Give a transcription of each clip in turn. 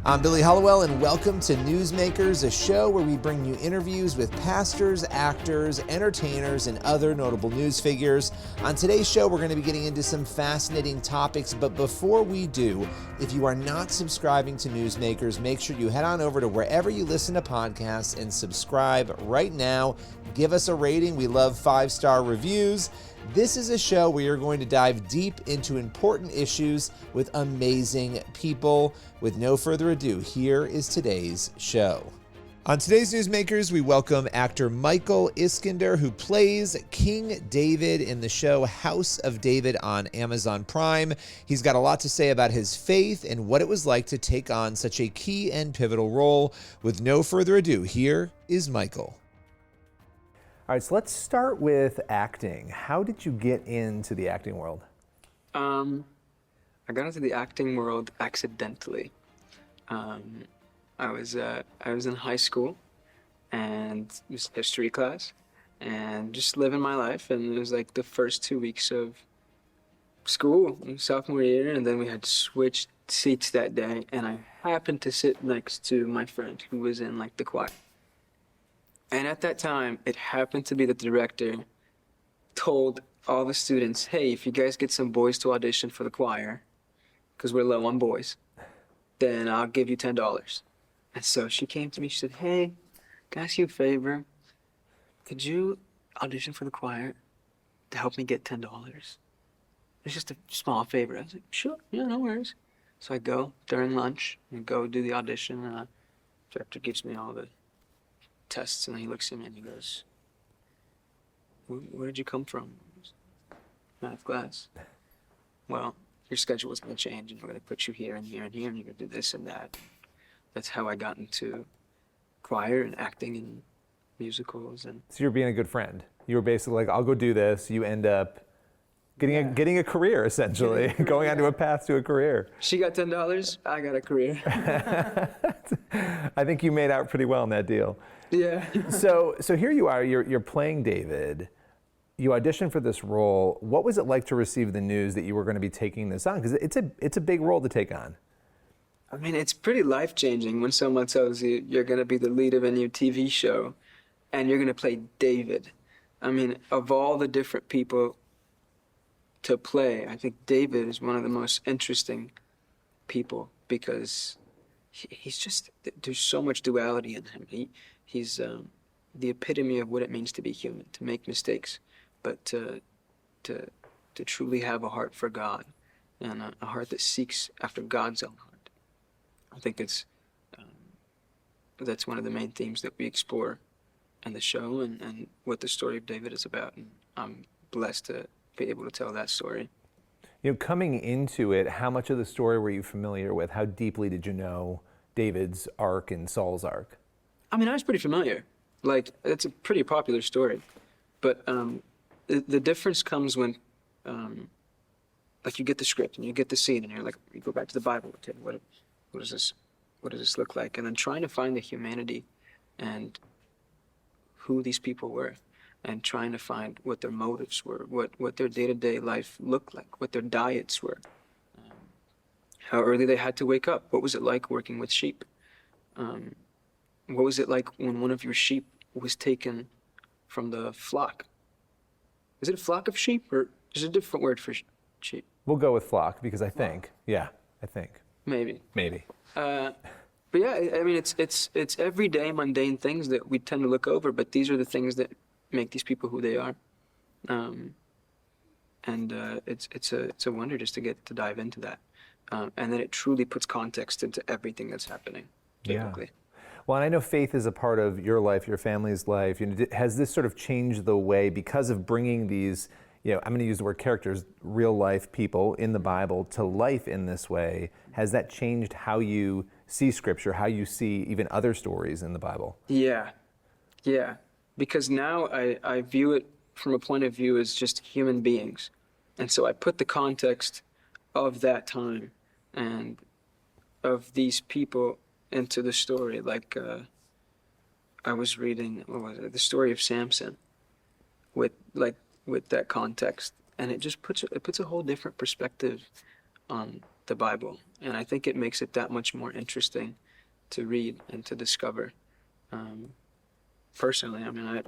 I'm Billy Hollowell, and welcome to Newsmakers, a show where we bring you interviews with pastors, actors, entertainers, and other notable news figures. On today's show, we're going to be getting into some fascinating topics, but before we do, if you are not subscribing to Newsmakers, make sure you head on over to wherever you listen to podcasts and subscribe right now. Give us a rating. We love 5-star reviews. This is a show where you're going to dive deep into important issues with amazing people. With no further ado, here is today's show. On today's Newsmakers, we welcome actor Michael Iskander, who plays King David in the show House of David on Amazon Prime. He's got a lot to say about his faith and what it was like to take on such a key and pivotal role. With no further ado, here is Michael. All right, so let's start with acting. How did you get into the acting world? I got into the acting world accidentally. I was in high school, and it was history class, and just living my life. And it was like the first 2 weeks of school, sophomore year, and then we had switched seats that day, and I happened to sit next to my friend who was in like the choir. And at that time, it happened to be that the director told all the students, hey, if you guys get some boys to audition for the choir, because we're low on boys, then I'll give you $10. And so she came to me, she said, hey, can I ask you a favor? Could you audition for the choir to help me get $10? It's just a small favor. I was like, sure, yeah, no worries. So I go during lunch and go do the audition, and the director gives me all the tests, and then he looks at me and he goes, where did you come from? Math class. Well, your schedule is going to change, and we're going to put you here and here and here, and you're going to do this and that. That's how I got into choir and acting and musicals. And so you're being a good friend. You were basically like, I'll go do this. You end up getting a career, essentially, going onto a path to a career. She got $10, I got a career. I think you made out pretty well in that deal. Yeah. So here you are, you're playing David. You auditioned for this role. What was it like to receive the news that you were going to be taking this on? Because it's a big role to take on. I mean, it's pretty life-changing when someone tells you you're going to be the lead of a new TV show and you're going to play David. I mean, of all the different people to play, I think David is one of the most interesting people because he's just, there's so much duality in him. He's the epitome of what it means to be human, to make mistakes, but to truly have a heart for God and a heart that seeks after God's own heart. I think that's one of the main themes that we explore in the show and what the story of David is about. And I'm blessed to be able to tell that story. You know, coming into it, how much of the story were you familiar with? How deeply did you know David's arc and Saul's arc? I mean, I was pretty familiar. Like, it's a pretty popular story. But the difference comes when, like, you get the script and you get the scene and you're like, you go back to the Bible, okay, what does this look like? And then trying to find the humanity and who these people were and trying to find what their motives were, what their day-to-day life looked like, what their diets were, how early they had to wake up. What was it like working with sheep? What was it like when one of your sheep was taken from the flock? Is it a flock of sheep, or is it a different word for sheep? We'll go with flock because I think, I think. Maybe. But yeah, I mean, it's everyday mundane things that we tend to look over, but these are the things that make these people who they are. It's a wonder just to get to dive into that. And then it truly puts context into everything that's happening biblically. Yeah. Well, and I know faith is a part of your life, your family's life. You know, has this sort of changed the way, because of bringing these, I'm going to use the word characters, real life people in the Bible to life in this way? Has that changed how you see Scripture, how you see even other stories in the Bible? Yeah. Because now I view it from a point of view as just human beings. And so I put the context of that time and of these people into the story. Like I was reading, the story of Samson with that context, and it just puts a whole different perspective on the Bible. And I think it makes it that much more interesting to read and to discover. Personally, I mean,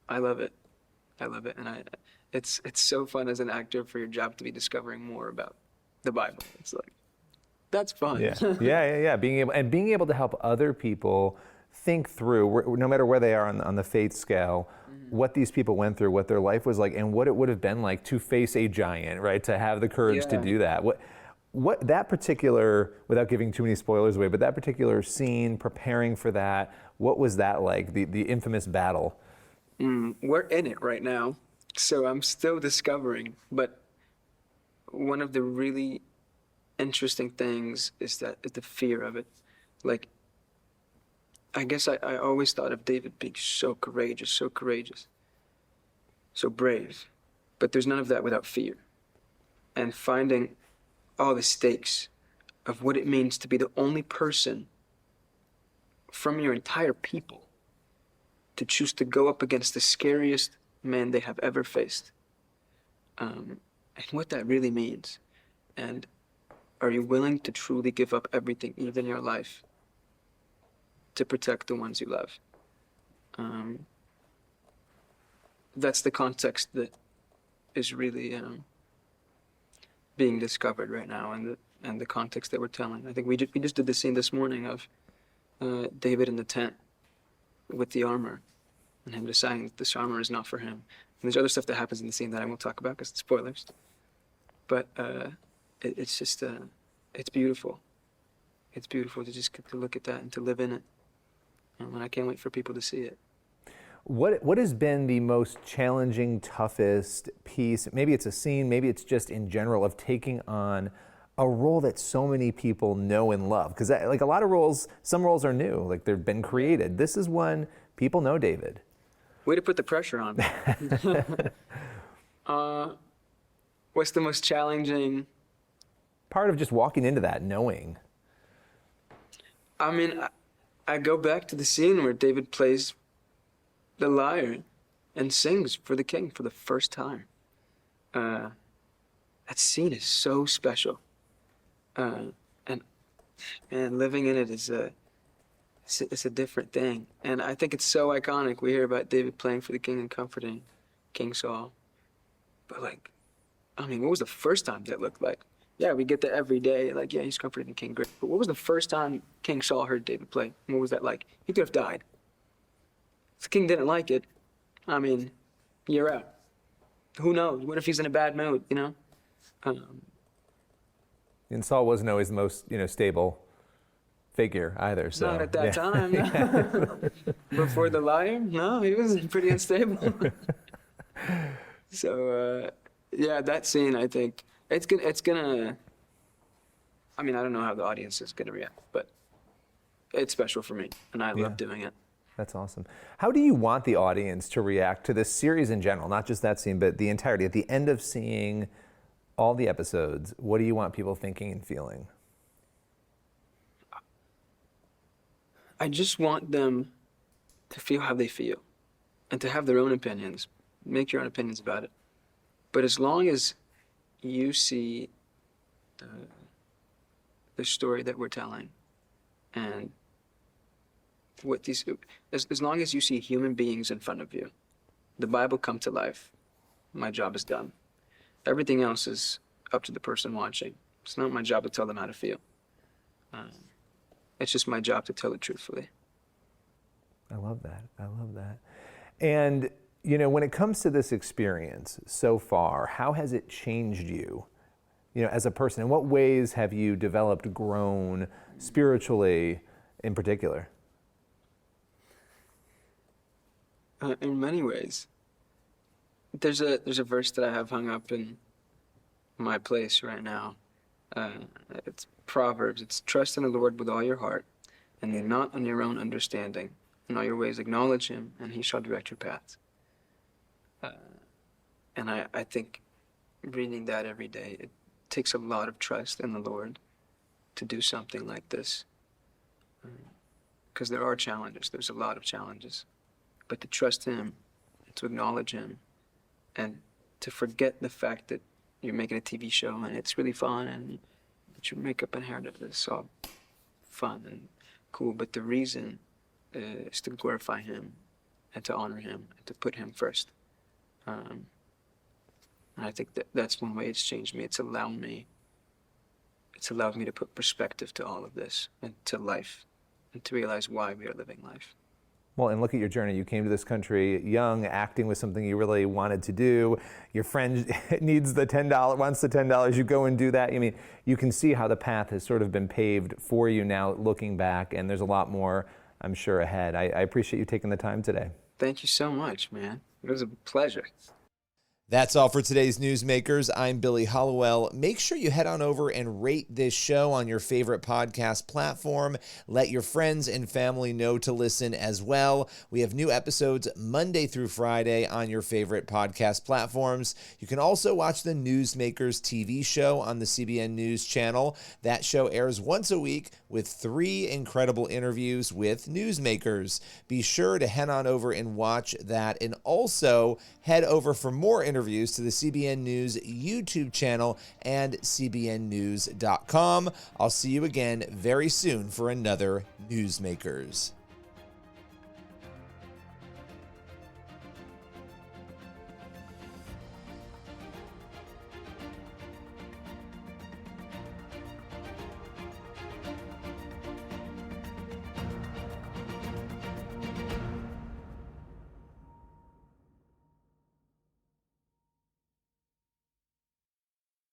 I love it. I love it, and it's so fun as an actor for your job to be discovering more about the Bible. It's like, that's fun. Yeah. Being able to help other people think through, no matter where they are on the faith scale, what these people went through, what their life was like, and what it would have been like to face a giant, right? To have the courage to do that. What that particular, without giving too many spoilers away, but that particular scene, preparing for that, what was that like? The infamous battle. We're in it right now, so I'm still discovering. But one of the really interesting things is the fear of it. Like, I guess I always thought of David being so courageous, so brave. But there's none of that without fear. And finding all the stakes of what it means to be the only person from your entire people to choose to go up against the scariest man they have ever faced. And what that really means. And are you willing to truly give up everything, even your life, to protect the ones you love? That's the context that is really being discovered right now, and the context that we're telling. I think we just did the scene this morning of David in the tent with the armor, and him deciding that this armor is not for him. And there's other stuff that happens in the scene that I won't talk about because it's spoilers. But it's just it's beautiful. It's beautiful to just get to look at that and to live in it. And I can't wait for people to see it. What has been the most challenging, toughest piece? Maybe it's a scene, maybe it's just in general, of taking on a role that so many people know and love. Because like a lot of roles, some roles are new, like they've been created. This is one people know David. Way to put the pressure on. What's the most challenging? Part of just walking into that, knowing. I mean, I go back to the scene where David plays the lyre and sings for the king for the first time. That scene is so special. And living in it is it's a different thing. And I think it's so iconic. We hear about David playing for the king and comforting King Saul. But like, I mean, what was the first time that looked like? Yeah, we get that every day. Like, yeah, he's comforting the king, great. But what was the first time King Saul heard David play? And what was that like? He could have died. If the king didn't like it, I mean, you're out. Who knows? What if he's in a bad mood, you know? And Saul wasn't always the most, stable figure either. So not at that time. No. Before the lyre, no, he was pretty unstable. So, yeah, that scene, I think, it's gonna, I mean, I don't know how the audience is gonna react, but it's special for me, and I love doing it. That's awesome. How do you want the audience to react to this series in general, not just that scene, but the entirety? At the end of seeing all the episodes, what do you want people thinking and feeling? I just want them to feel how they feel and to have their own opinions. Make your own opinions about it. But as long as you see the story that we're telling, and what these, as long as you see human beings in front of you, the Bible come to life, my job is done. Everything else is up to the person watching. It's not my job to tell them how to feel. It's just my job to tell it truthfully. I love that. I love that. And, when it comes to this experience so far, how has it changed you, as a person? In what ways have you developed, grown spiritually in particular? In many ways. There's a verse that I have hung up in my place right now. It's Proverbs. It's trust in the Lord with all your heart, and lean not on your own understanding. In all your ways acknowledge him, and he shall direct your paths. And I think reading that every day, it takes a lot of trust in the Lord to do something like this. Because there are challenges. There's a lot of challenges. But to trust him, to acknowledge him, and to forget the fact that you're making a TV show and it's really fun and put your makeup and hair together. It's all fun and cool, but the reason is to glorify him and to honor him and to put him first. And I think that's one way it's changed me. It's allowed me to put perspective to all of this and to life and to realize why we are living life. Well, and look at your journey. You came to this country young, acting was something you really wanted to do. Your friend needs the $10, wants the $10. You go and do that. I mean, you can see how the path has sort of been paved for you now, looking back, and there's a lot more, I'm sure, ahead. I appreciate you taking the time today. Thank you so much, man. It was a pleasure. That's all for today's Newsmakers. I'm Billy Hollowell. Make sure you head on over and rate this show on your favorite podcast platform. Let your friends and family know to listen as well. We have new episodes Monday through Friday on your favorite podcast platforms. You can also watch the Newsmakers TV show on the CBN News channel. That show airs once a week with 3 incredible interviews with newsmakers. Be sure to head on over and watch that, and also head over for more interviews to the CBN News YouTube channel and cbnnews.com. I'll see you again very soon for another Newsmakers.